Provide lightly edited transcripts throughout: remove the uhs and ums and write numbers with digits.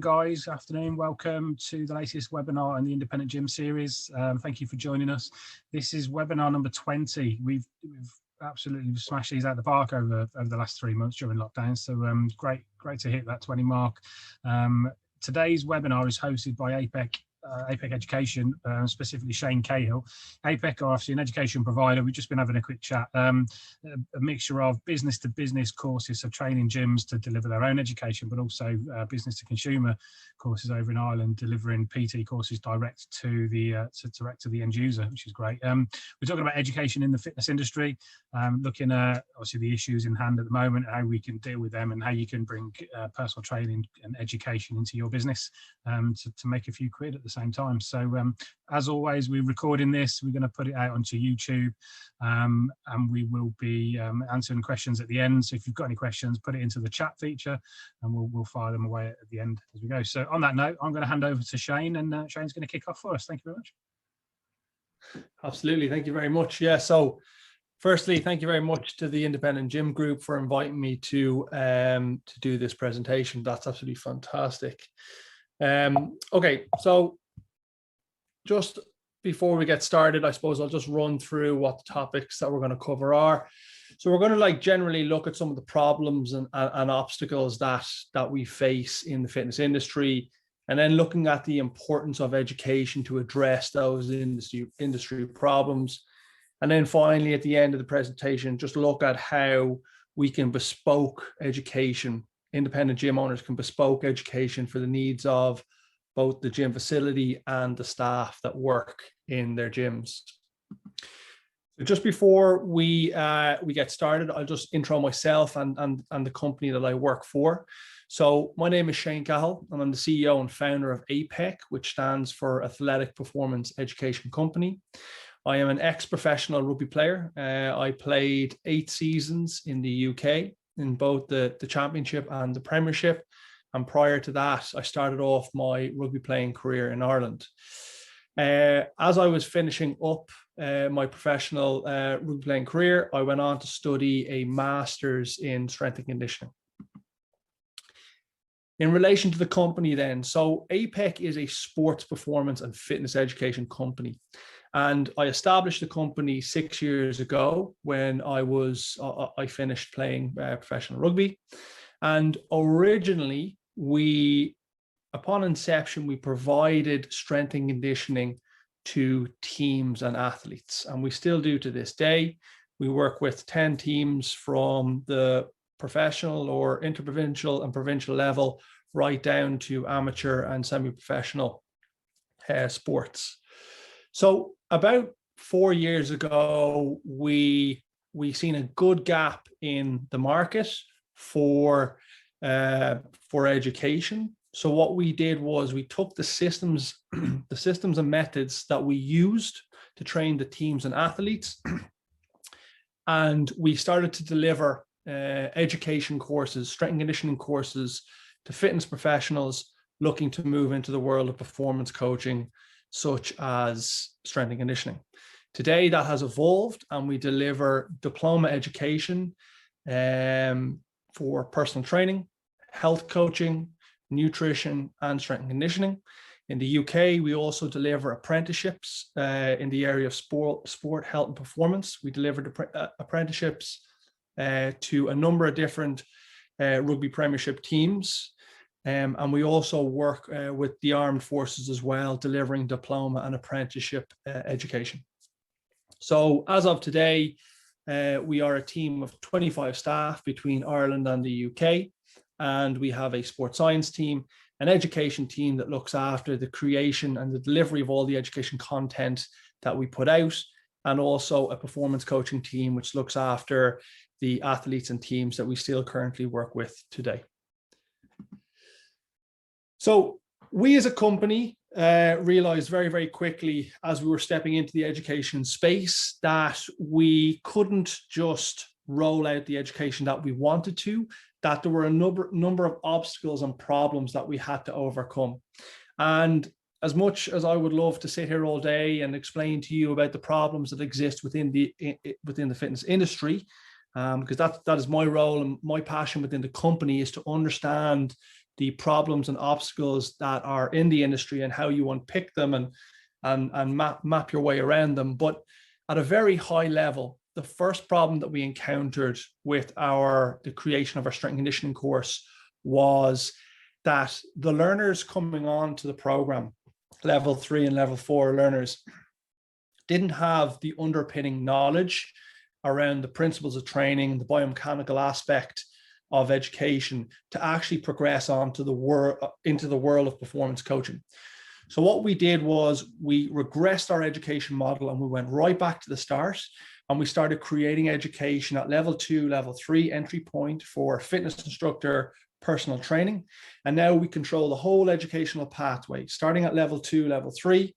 guys. Afternoon. Welcome to the latest webinar in the Independent Gym series. Thank you for joining us. This is webinar number 20. We've absolutely smashed these out of the park over the last 3 months during lockdown. So great to hit that 20 mark. Today's webinar is hosted by APEC Education, specifically Shane Cahill. APEC are obviously an education provider. We've just been having a quick chat. A mixture of business to business courses, so training gyms to deliver their own education, but also business to consumer courses over in Ireland, delivering PT courses direct to the end user, which is great. We're talking about education in the fitness industry, looking at obviously the issues in hand at the moment, how we can deal with them, and how you can bring personal training and education into your business to make a few quid at the same time. So as always, we're recording this, we're going to put it out onto YouTube, and we will be answering questions at the end. So if you've got any questions, put it into the chat feature and we'll fire them away at the end as we go. So on that note, I'm going to hand over to Shane, and Shane's going to kick off for us. Thank you very much. Absolutely, thank you very much. Yeah, so firstly, thank you very much to the Independent Gym Group for inviting me to do this presentation. That's absolutely fantastic. Okay, so just before we get started, I suppose I'll just run through what the topics that we're going to cover are. So we're going to generally look at some of the problems and obstacles that we face in the fitness industry, and then looking at the importance of education to address those industry problems. And then finally, at the end of the presentation, just look at how we can bespoke education. Independent gym owners can bespoke education for the needs of both the gym facility and the staff that work in their gyms. So just before we get started, I'll just intro myself and the company that I work for. So my name is Shane Cahill, and I'm the CEO and founder of APEC, which stands for Athletic Performance Education Company. I am an ex-professional rugby player. I played 8 seasons in the UK in both the Championship and the Premiership. And prior to that, I started off my rugby playing career in Ireland. As I was finishing up my professional rugby playing career, I went on to study a master's in strength and conditioning. In relation to the company then, so APEC is a sports performance and fitness education company. And I established the company 6 years ago when I finished playing professional rugby. And originally, upon inception, we provided strength and conditioning to teams and athletes, and we still do to this day. We work with 10 teams from the professional or interprovincial and provincial level right down to amateur and semi-professional sports. So about 4 years ago, we seen a good gap in the market for education. So what we did was we took the systems and methods that we used to train the teams and athletes, and we started to deliver education courses, strength and conditioning courses to fitness professionals looking to move into the world of performance coaching, such as strength and conditioning. Today, that has evolved, and we deliver diploma education for personal training, health coaching, nutrition, and strength and conditioning. In the UK, we also deliver apprenticeships in the area of sport, health, and performance. We deliver apprenticeships to a number of different rugby premiership teams. And we also work with the armed forces as well, delivering diploma and apprenticeship education. So as of today, we are a team of 25 staff between Ireland and the UK, and we have a sports science team, an education team that looks after the creation and the delivery of all the education content that we put out, and also a performance coaching team, which looks after the athletes and teams that we still currently work with today. So we as a company realized very, very quickly as we were stepping into the education space that we couldn't just roll out the education that we wanted to, that there were a number of obstacles and problems that we had to overcome. And as much as I would love to sit here all day and explain to you about the problems that exist within the fitness industry, because that is my role and my passion within the company, is to understand the problems and obstacles that are in the industry and how you unpick them and map your way around them. But at a very high level, the first problem that we encountered with the creation of our strength and conditioning course was that the learners coming on to the program, level 3 and level 4 learners, didn't have the underpinning knowledge around the principles of training, the biomechanical aspect of education to actually progress on to into the world of performance coaching. So what we did was we regressed our education model and we went right back to the start, and we started creating education at level 2, level 3 entry point for fitness instructor, personal training. And now we control the whole educational pathway, starting at level 2, level 3,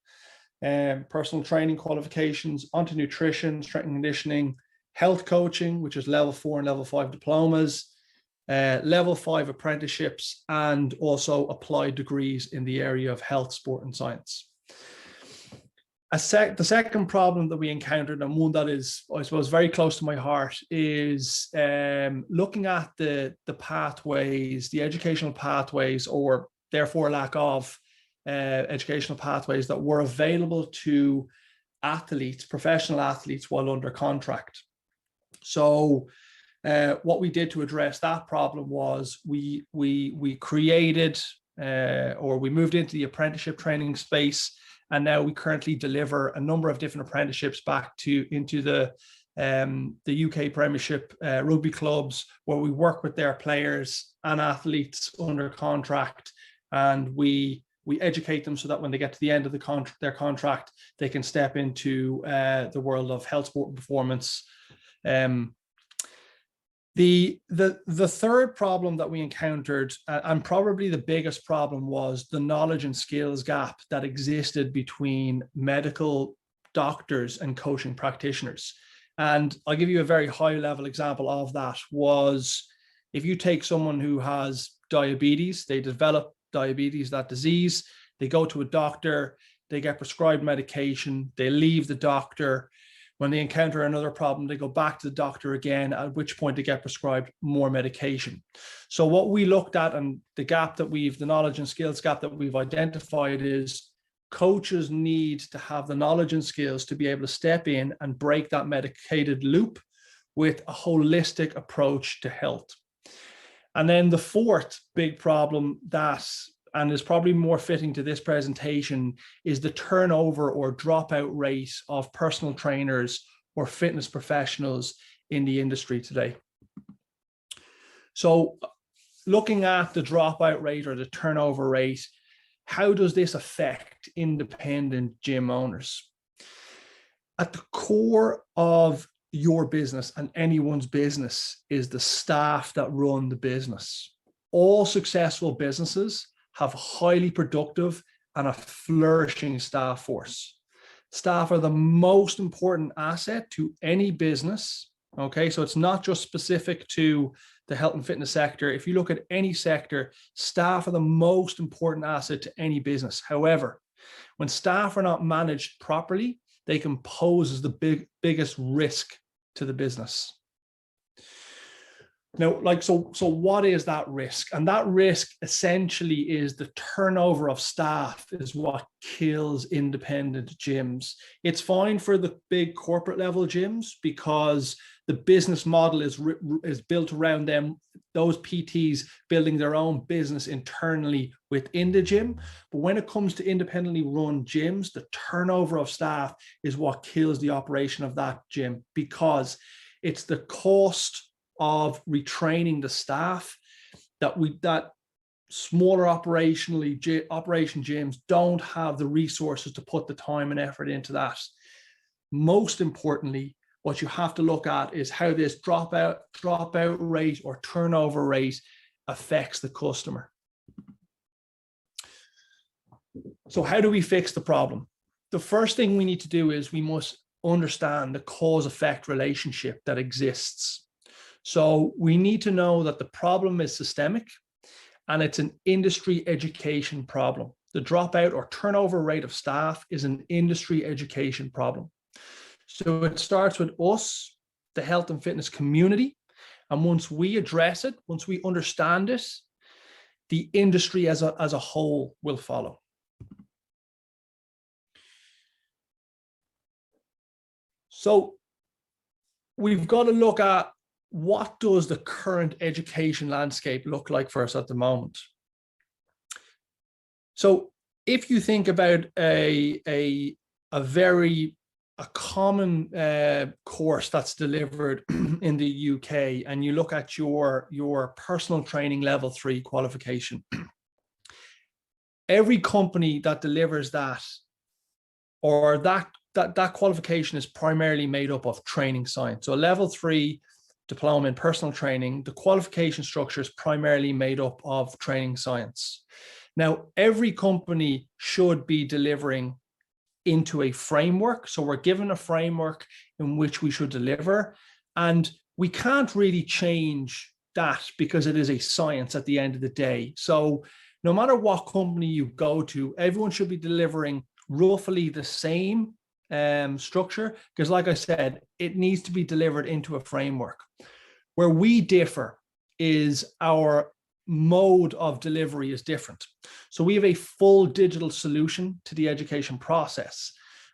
personal training qualifications, onto nutrition, strength and conditioning, health coaching, which is level 4 and level 5 diplomas, level 5 apprenticeships, and also applied degrees in the area of health, sport, and science. The second problem that we encountered, and one that is, I suppose, very close to my heart, is looking at the pathways, the educational pathways, or therefore lack of educational pathways that were available to athletes, professional athletes, while under contract. So what we did to address that problem was we created or we moved into the apprenticeship training space, and now we currently deliver a number of different apprenticeships into the UK Premiership rugby clubs, where we work with their players and athletes under contract, and we educate them so that when they get to the end of their contract, they can step into the world of health, sport, and performance. The third problem that we encountered, and probably the biggest problem, was the knowledge and skills gap that existed between medical doctors and coaching practitioners. And I'll give you a very high level example of that. Was if you take someone who has diabetes, they develop diabetes, that disease, they go to a doctor, they get prescribed medication, they leave the doctor. When they encounter another problem, they go back to the doctor again, at which point they get prescribed more medication. So what we looked at, and the knowledge and skills gap that we've identified, is coaches need to have the knowledge and skills to be able to step in and break that medicated loop with a holistic approach to health. And then the fourth big problem and is probably more fitting to this presentation, is the turnover or dropout rate of personal trainers or fitness professionals in the industry today. So looking at the dropout rate or the turnover rate, how does this affect independent gym owners? At the core of your business and anyone's business is the staff that run the business. All successful businesses have highly productive and a flourishing staff force. Staff are the most important asset to any business. Okay, so it's not just specific to the health and fitness sector. If you look at any sector, staff are the most important asset to any business. However, when staff are not managed properly, they can pose as the biggest risk to the business. Now, so what is that risk? And that risk essentially is the turnover of staff is what kills independent gyms. It's fine for the big corporate level gyms because the business model is built around them, those PTs building their own business internally within the gym. But when it comes to independently run gyms, the turnover of staff is what kills the operation of that gym, because it's the cost of retraining the staff that smaller operation gyms don't have the resources to put the time and effort into that. Most importantly, what you have to look at is how this dropout rate or turnover rate affects the customer. So how do we fix the problem? The first thing we need to do is we must understand the cause-effect relationship that exists. So we need to know that the problem is systemic and it's an industry education problem. The dropout or turnover rate of staff is an industry education problem. So it starts with us, the health and fitness community. And once we address it, once we understand it, the industry as a whole will follow. So we've got to look at, what does the current education landscape look like for us at the moment? So if you think about a common course that's delivered in the UK, and you look at your personal training level 3 qualification, every company that delivers that, or that qualification, is primarily made up of training science. So a level 3 diploma in personal training, the qualification structure is primarily made up of training science. Now, every company should be delivering into a framework. So we're given a framework in which we should deliver, and we can't really change that because it is a science at the end of the day. So no matter what company you go to, everyone should be delivering roughly the same structure, because like I said, it needs to be delivered into a framework. Where we differ is our mode of delivery is different. So we have a full digital solution to the education process.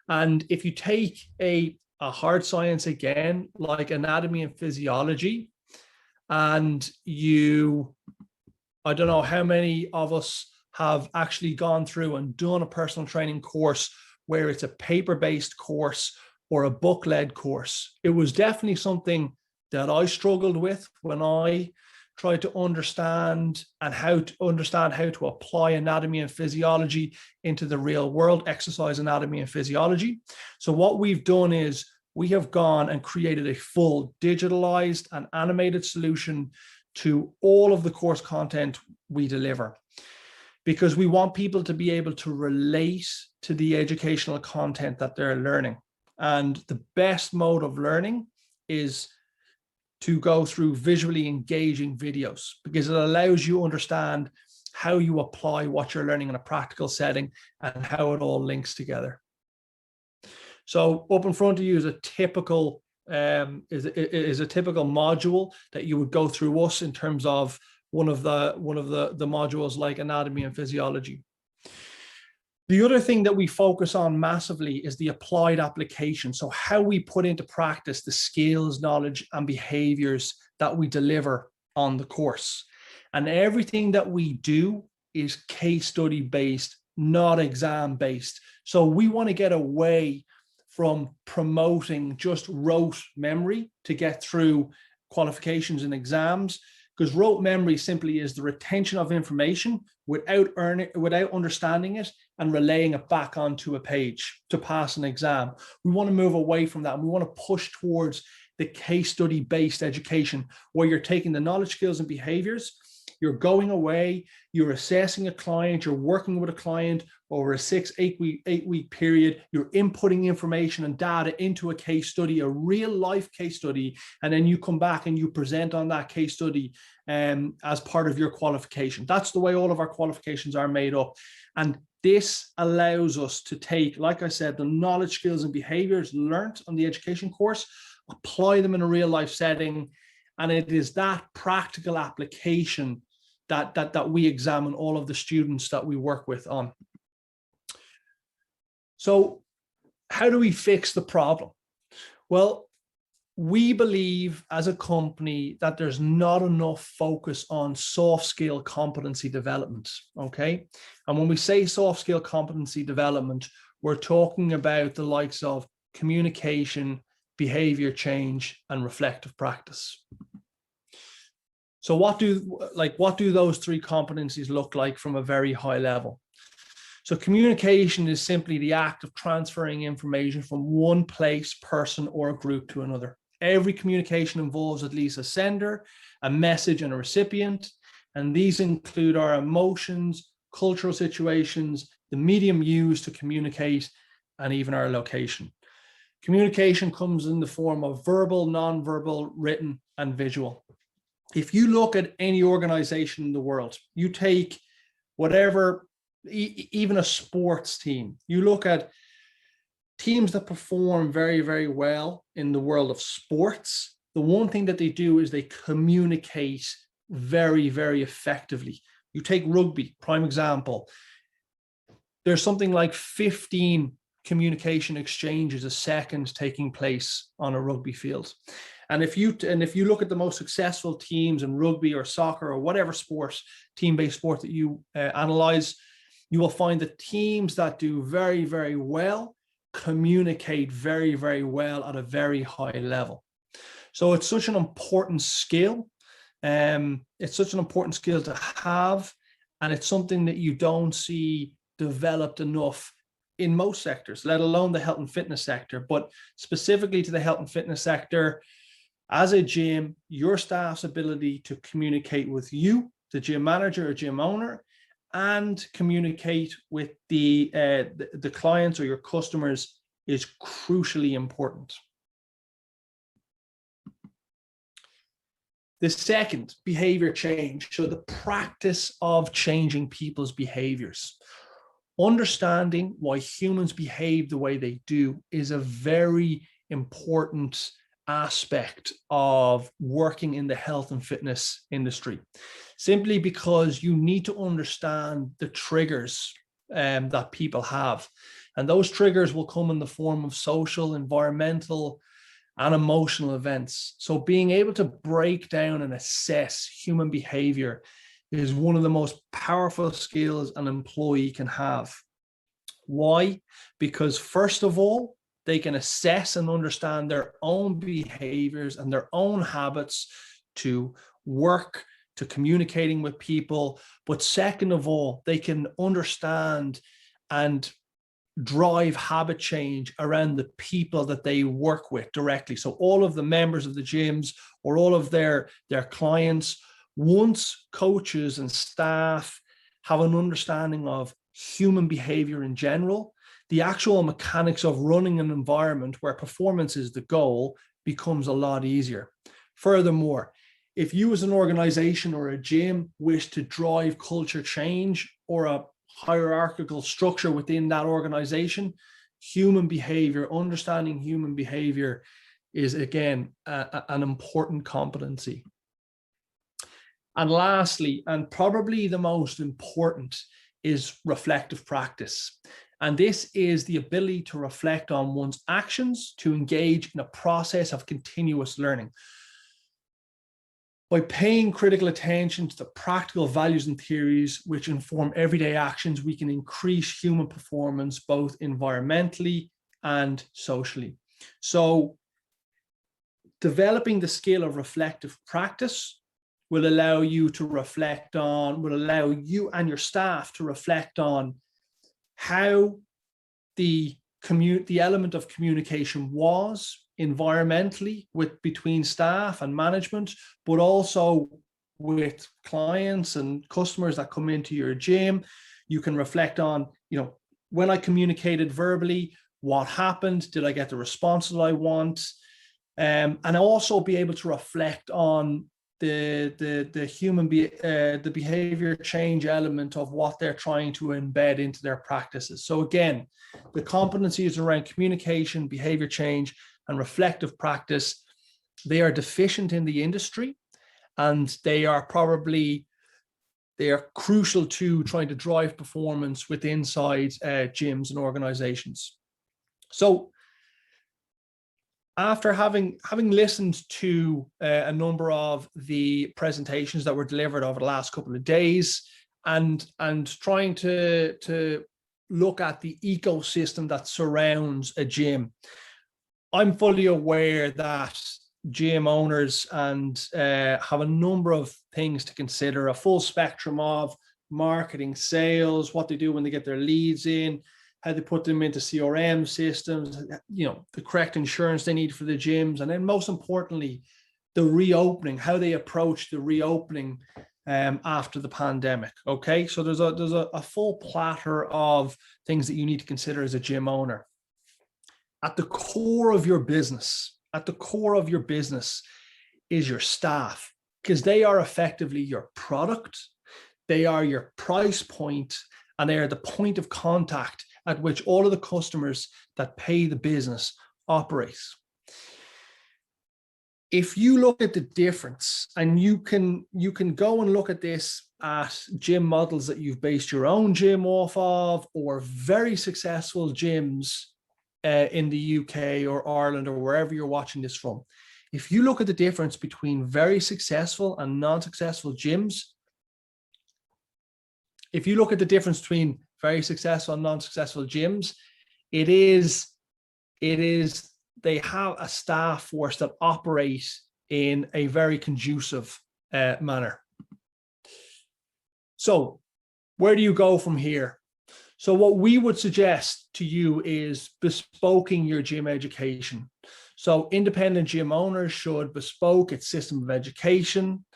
And if you take a hard science again, like anatomy and physiology, and I don't know how many of us have actually gone through and done a personal training course where it's a paper-based course or a book-led course. It was definitely something that I struggled with when I tried to understand how to apply anatomy and physiology into the real world, exercise anatomy and physiology. So what we've done is we have gone and created a full digitalized and animated solution to all of the course content we deliver, because we want people to be able to relate to the educational content that they're learning. And the best mode of learning is to go through visually engaging videos, because it allows you to understand how you apply what you're learning in a practical setting and how it all links together. So up in front of you is a typical module that you would go through us in terms of one of the modules like anatomy and physiology. The other thing that we focus on massively is the applied application. So how we put into practice the skills, knowledge, and behaviors that we deliver on the course. And everything that we do is case study based, not exam based. So we want to get away from promoting just rote memory to get through qualifications and exams, because rote memory simply is the retention of information without understanding it and relaying it back onto a page to pass an exam. We want to move away from that. We want to push towards the case study based education, where you're taking the knowledge, skills, and behaviors, you're going away, you're assessing a client, you're working with a client over a 8 week period, you're inputting information and data into a case study, a real life case study, and then you come back and you present on that case study as part of your qualification. That's the way all of our qualifications are made up. And this allows us to take, like I said, the knowledge, skills, and behaviors learned on the education course, apply them in a real life setting. And it is that practical application that we examine all of the students that we work with on. So how do we fix the problem? Well, we believe as a company that there's not enough focus on soft skill competency development, okay? And when we say soft skill competency development, we're talking about the likes of communication, behavior change, and reflective practice. So what do those three competencies look like from a very high level? So communication is simply the act of transferring information from one place, person, or a group to another. Every communication involves at least a sender, a message, and a recipient. And these include our emotions, cultural situations, the medium used to communicate, and even our location. Communication comes in the form of verbal, nonverbal, written, and visual. If you look at any organization in the world, you take whatever, even a sports team, you look at teams that perform very, very well in the world of sports, the one thing that they do is they communicate very, very effectively. You take rugby, prime example. There's something like 15 communication exchanges a second taking place on a rugby field. And if you look at the most successful teams in rugby or soccer or whatever sport, team-based sport that you analyze, you will find that teams that do very, very well communicate very, very well at a very high level. So it's such an important skill. It's such an important skill to have, and it's something that you don't see developed enough in most sectors, let alone the health and fitness sector. But specifically to the health and fitness sector, as a gym, your staff's ability to communicate with you, the gym manager or gym owner, and communicate with the clients or your customers is crucially important. The second, behavior change. So the practice of changing people's behaviors. Understanding why humans behave the way they do is a very important aspect of working in the health and fitness industry, simply because you need to understand the triggers that people have. And those triggers will come in the form of social, environmental, and emotional events. So being able to break down and assess human behavior is one of the most powerful skills an employee can have. Why? Because first of all, they can assess and understand their own behaviors and their own habits to work, to communicating with people. But second of all, they can understand and drive habit change around the people that they work with directly. So all of the members of the gyms or all of their clients, once coaches and staff have an understanding of human behavior in general, the actual mechanics of running an environment where performance is the goal becomes a lot easier. Furthermore, if you as an organization or a gym wish to drive culture change or a hierarchical structure within that organization, human behavior, understanding human behavior is again an important competency. And lastly, and probably the most important, is reflective practice. And this is the ability to reflect on one's actions, to engage in a process of continuous learning. By paying critical attention to the practical values and theories which inform everyday actions, we can increase human performance both environmentally and socially. So developing the skill of reflective practice will allow you to reflect on, will allow you and your staff to reflect on how the element of communication was environmentally between staff and management, but also with clients and customers that come into your gym. You can reflect on, when I communicated verbally, what happened? Did I get the response that I want? And also be able to reflect on the behavior change element of what they're trying to embed into their practices. So again, the competencies around communication, behavior change, and reflective practice, they are deficient in the industry, and they are crucial to trying to drive performance within gyms and organizations. So after having listened to a number of the presentations that were delivered over the last couple of days, and trying to look at the ecosystem that surrounds a gym, I'm fully aware that gym owners have a number of things to consider, a full spectrum of marketing, sales, what they do when they get their leads in, how they put them into CRM systems, the correct insurance they need for the gyms, and then most importantly, the reopening, how they approach the reopening after the pandemic. Okay, so there's a full platter of things that you need to consider as a gym owner. At the core of your business is your staff, because they are effectively your product, they are your price point, and they are the point of contact at which all of the customers that pay the business operate. If you look at the difference, and you can go and look at this at gym models that you've based your own gym off of, or very successful gyms in the UK or Ireland or wherever you're watching this from, if you look at the difference between very successful and non-successful gyms, if you look at the difference between very successful and non-successful gyms, it is they have a staff force that operate in a very conducive manner. So where do you go from here? So what we would suggest to you is bespoking your gym education. So independent gym owners should bespoke its system of education.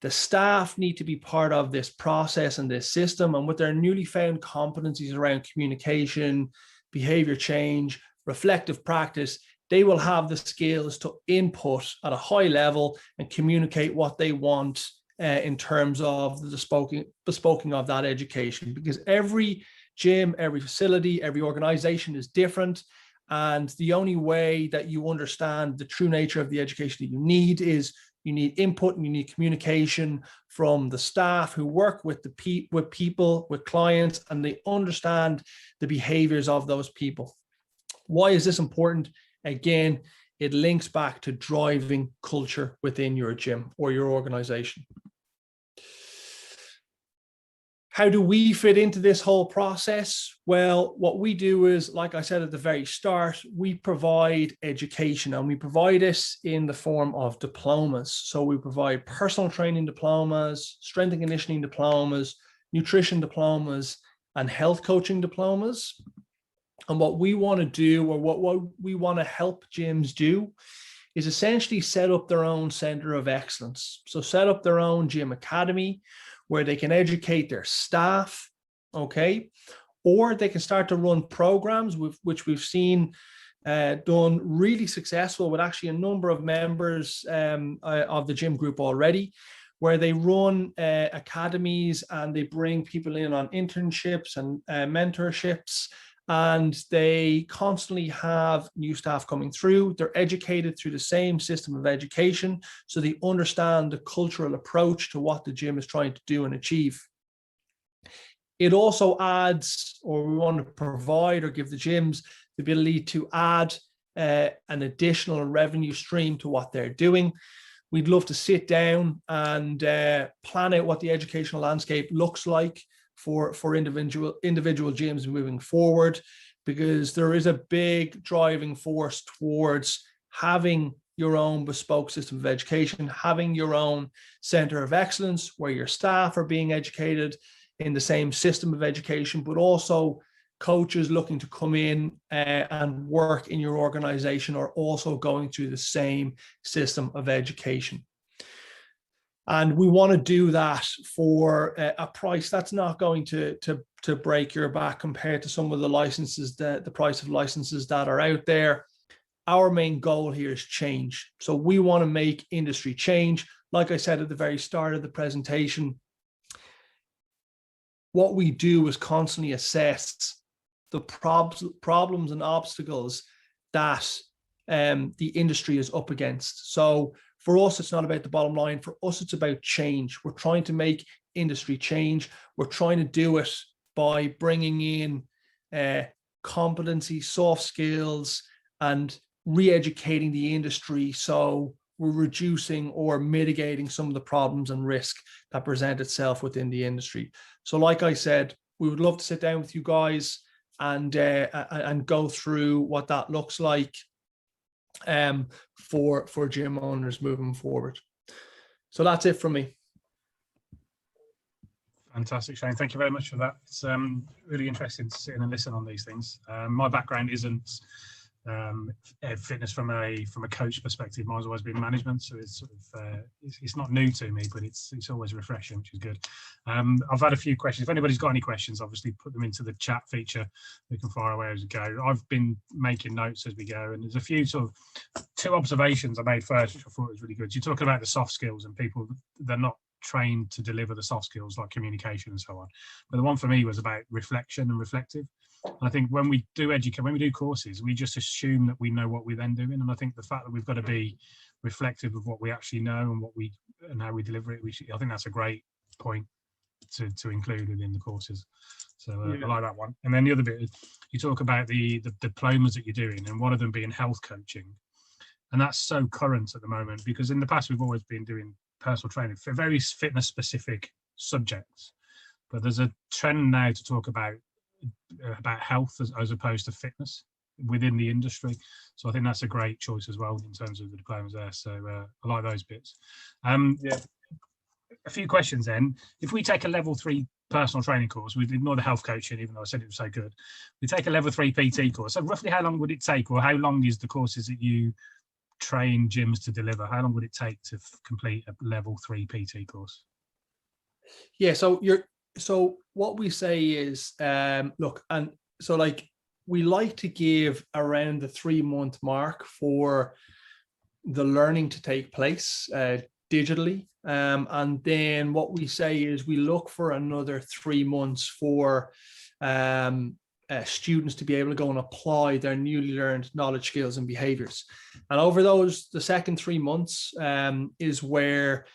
The staff need to be part of this process and this system, and with their newly found competencies around communication, behavior change, reflective practice, they will have the skills to input at a high level and communicate what they want in terms of the bespoking of that education, because every gym, every facility, every organization is different. And the only way that you understand the true nature of the education that you need is you need input and you need communication from the staff who work with with people, with clients, and they understand the behaviors of those people. Why is this important? Again, it links back to driving culture within your gym or your organization. How do we fit into this whole process? Well, what we do is, like I said at the very start, we provide education, and we provide this in the form of diplomas. So we provide personal training diplomas, strength and conditioning diplomas, nutrition diplomas, and health coaching diplomas. And what we want to do, or what we want to help gyms do, is essentially set up their own center of excellence. So set up their own gym academy where they can educate their staff, okay? Or they can start to run programs, which we've seen done really successful with actually a number of members of the gym group already, where they run academies and they bring people in on internships and mentorships, and they constantly have new staff coming through. They're educated through the same system of education, so they understand the cultural approach to what the gym is trying to do and achieve. It also adds, or we want to provide or give the gyms the ability to add an additional revenue stream to what they're doing. We'd love to sit down and plan out what the educational landscape looks like for individual gyms moving forward, because there is a big driving force towards having your own bespoke system of education, having your own center of excellence where your staff are being educated in the same system of education, but also coaches looking to come in and work in your organization are also going through the same system of education. And we want to do that for a price that's not going to break your back compared to some of the licenses, the price of licenses that are out there. Our main goal here is change. So we want to make industry change. Like I said at the very start of the presentation, what we do is constantly assess the problems and obstacles that the industry is up against. So for us, it's not about the bottom line. For us, it's about change. We're trying to make industry change. We're trying to do it by bringing in competency, soft skills, and re-educating the industry. So we're reducing or mitigating some of the problems and risk that present itself within the industry. So like I said, we would love to sit down with you guys and go through what that looks like for gym owners moving forward. So that's it from me. Fantastic, Shane. Thank you very much for that. It's really interesting to sit in and listen on these things. My background isn't fitness from a coach perspective. Mine's always been management, so it's sort of it's not new to me, but it's always refreshing, which is good. I've had a few questions. If anybody's got any questions, obviously put them into the chat feature. We can fire away as we go. I've been making notes as we go, and there's a few sort of two observations I made first, which I thought was really good. You're talking about the soft skills and people, they're not trained to deliver the soft skills like communication and so on. But the one for me was about reflection and reflective. And I think when we do when we do courses, we just assume that we know what we're then doing. And I think the fact that we've got to be reflective of what we actually know and how we deliver it, I think that's a great point. to include within the courses. So I like that one. And then the other bit, you talk about the diplomas that you're doing, and one of them being health coaching. And that's so current at the moment, because in the past we've always been doing personal training for very fitness specific subjects. But there's a trend now to talk about health as opposed to fitness within the industry. So I think that's a great choice as well in terms of the diplomas there. So I like those bits. A few questions then. If we take a level 3 personal training course, we ignore the health coaching, even though I said it was so good. We take a level 3 PT course. So roughly how long would it take, or how long is the courses that you train gyms to deliver? How long would it take to complete a level 3 PT course? Yeah, so what we say is, look, and so like we like to give around the 3-month mark for the learning to take place digitally. And then what we say is we look for another 3 months for students to be able to go and apply their newly learned knowledge, skills, and behaviors. And over the second 3 months is where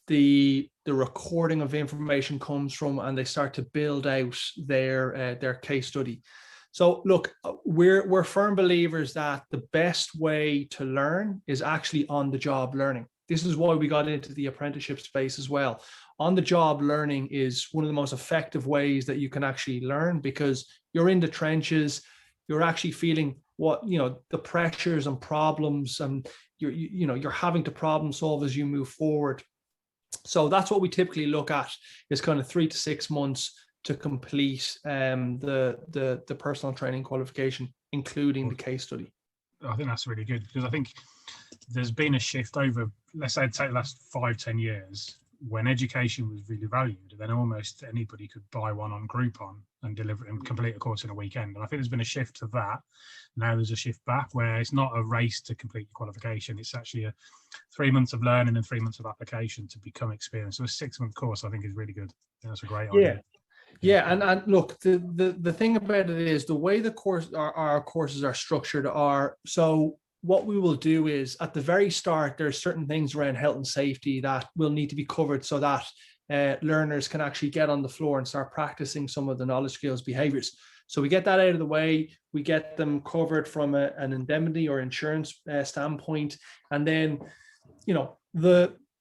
the recording of information comes from, and they start to build out their case study. So look, we're firm believers that the best way to learn is actually on the job learning. This is why we got into the apprenticeship space as well. On the job learning is one of the most effective ways that you can actually learn, because you're in the trenches, you're actually feeling the pressures and problems, and you're having to problem solve as you move forward. So that's what we typically look at, is kind of 3 to 6 months to complete the personal training qualification, including the case study. I think that's really good, because I think there's been a shift over, let's say, take the last 5-10 years, when education was really valued, then almost anybody could buy one on Groupon and deliver and complete a course in a weekend. And I think there's been a shift to that. Now there's a shift back, where it's not a race to complete your qualification. It's actually a 3 months of learning and 3 months of application to become experienced. So a 6-month course, I think, is really good. That's a great idea. Yeah, and look, the thing about it is the way our courses are structured are, so what we will do is at the very start, there's certain things around health and safety that will need to be covered so that learners can actually get on the floor and start practicing some of the knowledge, skills, behaviors. So we get that out of the way, we get them covered from an indemnity or insurance standpoint. And then,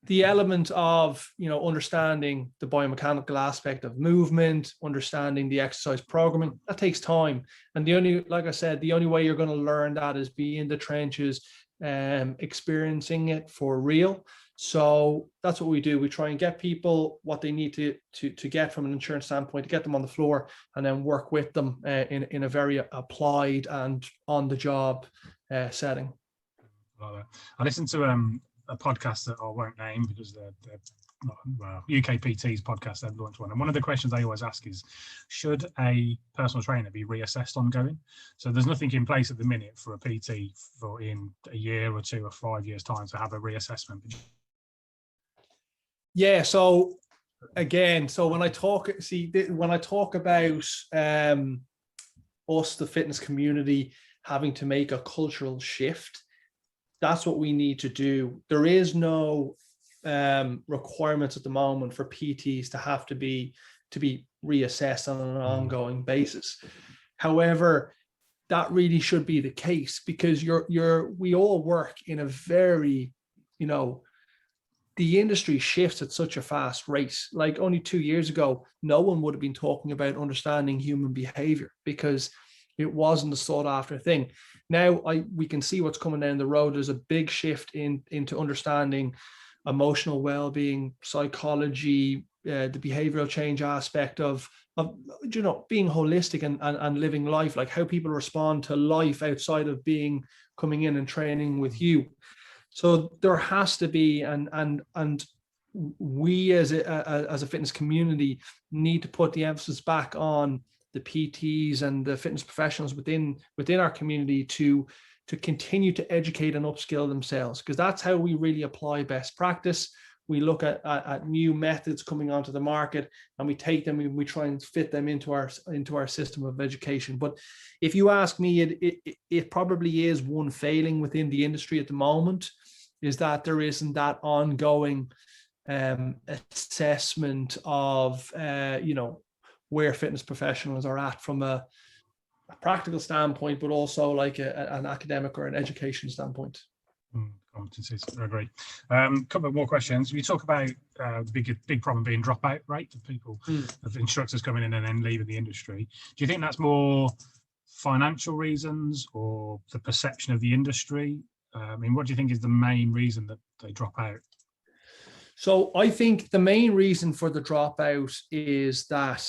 the element of, understanding the biomechanical aspect of movement, understanding the exercise programming, that takes time. And like I said, the only way you're going to learn that is be in the trenches, experiencing it for real. So that's what we do. We try and get people what they need to get from an insurance standpoint, to get them on the floor, and then work with them in a very applied and on the job setting. I listened to a podcast that I won't name because they're not, UKPT's podcast. They've launched one, and one of the questions I always ask is, should a personal trainer be reassessed ongoing? So there's nothing in place at the minute for a PT for in a year or 2 or 5 years time to have a reassessment. Yeah. So again, when I talk about us, the fitness community, having to make a cultural shift, that's what we need to do. There is no requirements at the moment for PTs to be reassessed on an ongoing basis. However, that really should be the case, because we all work in a very, the industry shifts at such a fast rate. Like only 2 years ago, no one would have been talking about understanding human behavior, because it wasn't a sought after thing. Now we can see what's coming down the road. There's a big shift into understanding emotional well-being, psychology, the behavioral change aspect of being holistic and living life, like how people respond to life outside of coming in and training with you. So there has to be, and we as a fitness community need to put the emphasis back on the PTs and the fitness professionals within our community to continue to educate and upskill themselves, because that's how we really apply best practice. We look at new methods coming onto the market, and we take them and we try and fit them into our system of education. But if you ask me, it probably is one failing within the industry at the moment, is that there isn't that ongoing assessment of, where fitness professionals are at from a practical standpoint, but also like an academic or an education standpoint. Competencies. I agree. Couple of more questions. You talk about big problem being dropout rate of people, of instructors coming in and then leaving the industry. Do you think that's more financial reasons or the perception of the industry? I mean, what do you think is the main reason that they drop out? So I think the main reason for the dropout is that,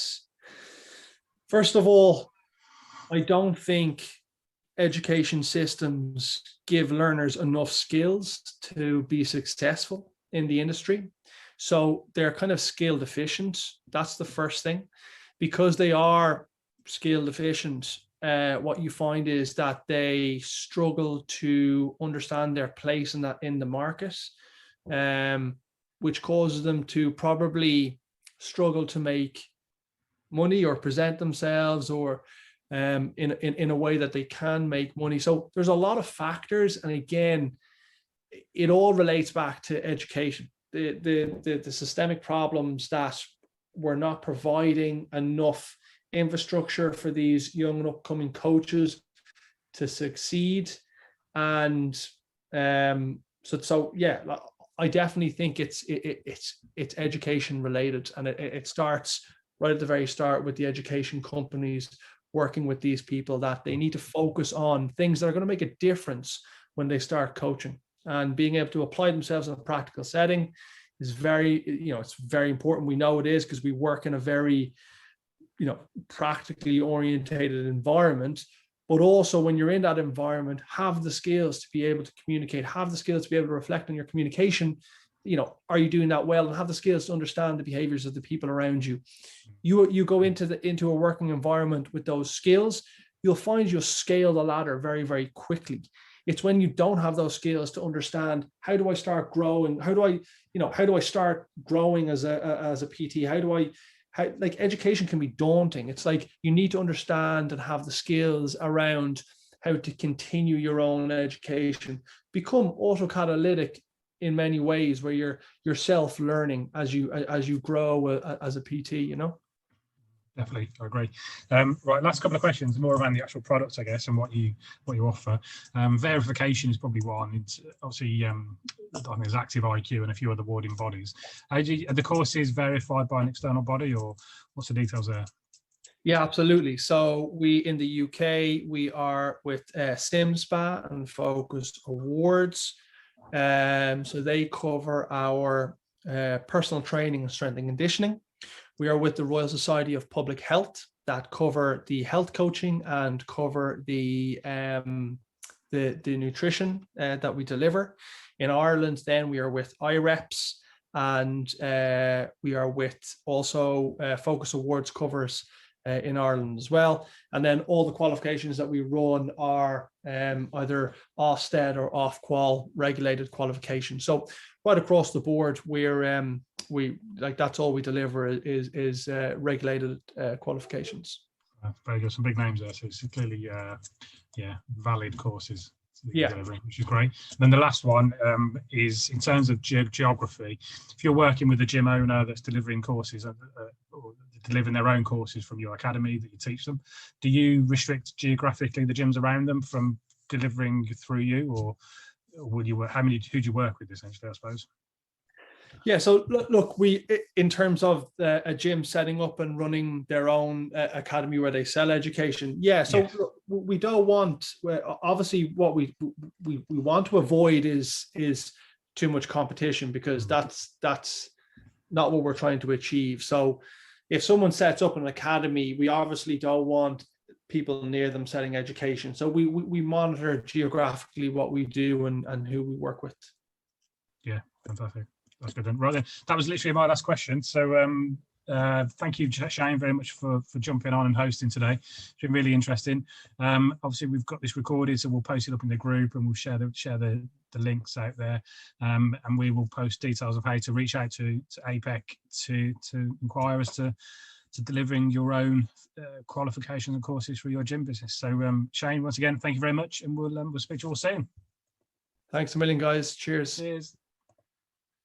first of all, I don't think education systems give learners enough skills to be successful in the industry. So they're kind of skill deficient. That's the first thing. Because they are skill deficient, what you find is that they struggle to understand their place in the market, which causes them to probably struggle to make money or present themselves or in a way that they can make money. So there's a lot of factors, and again, it all relates back to education. The systemic problems that we're not providing enough infrastructure for these young and upcoming coaches to succeed, and so yeah, I definitely think it's education related, and it starts right at the very start with the education companies working with these people, that they need to focus on things that are going to make a difference when they start coaching, and being able to apply themselves in a practical setting is very, it's very important. We know it is, because we work in a very, practically orientated environment. But also, when you're in that environment, have the skills to be able to communicate, have the skills to be able to reflect on your communication. Are you doing that well? And have the skills to understand the behaviors of the people around you. You go into a working environment with those skills, you'll find you'll scale the ladder very, very quickly. It's when you don't have those skills to understand, how do I start growing? How do I start growing as a PT? Like, education can be daunting. It's like you need to understand and have the skills around how to continue your own education, become autocatalytic in many ways, where you're self-learning as you grow as a PT. Definitely, I agree. Right, last couple of questions, more around the actual products, I guess, and what you offer. Verification is probably one. It's obviously, I think there's Active IQ and a few other awarding bodies. Are the courses verified by an external body, or what's the details there? Yeah, absolutely. So we, in the UK, we are with SimSpa and Focus Awards. So they cover our personal training and strength and conditioning. We are with the Royal Society of Public Health, that cover the health coaching and cover the nutrition that we deliver. In Ireland, then we are with IREPS, and we are with also Focus Awards covers in Ireland as well. And then all the qualifications that we run are either Ofsted or Ofqual regulated qualifications. So right across the board, we that's all we deliver is regulated qualifications. Very good. Some big names there. So it's clearly valid courses. Yeah, which is great. And then the last one is in terms of geography. If you're working with a gym owner that's delivering courses or delivering their own courses from your academy that you teach them, do you restrict geographically the gyms around them from delivering through you, or will you work? Who do you work with, essentially, I suppose? Yeah, so look, we, in terms of a gym setting up and running their own academy where they sell education, Look, we don't want, obviously what we want to avoid is too much competition, because that's not what we're trying to achieve. So if someone sets up an academy, we obviously don't want people near them selling education. So we monitor geographically what we do and who we work with. Yeah, fantastic. That's good then. Right then, that was literally my last question. So thank you, Shane, very much for jumping on and hosting today. It's been really interesting. Obviously, we've got this recorded, so we'll post it up in the group, and we'll share the links out there, and we will post details of how to reach out to APEC to inquire as to delivering your own qualifications and courses for your gym business. So Shane, once again, thank you very much, and we'll speak to you all soon. Thanks a million, guys. Cheers. Cheers.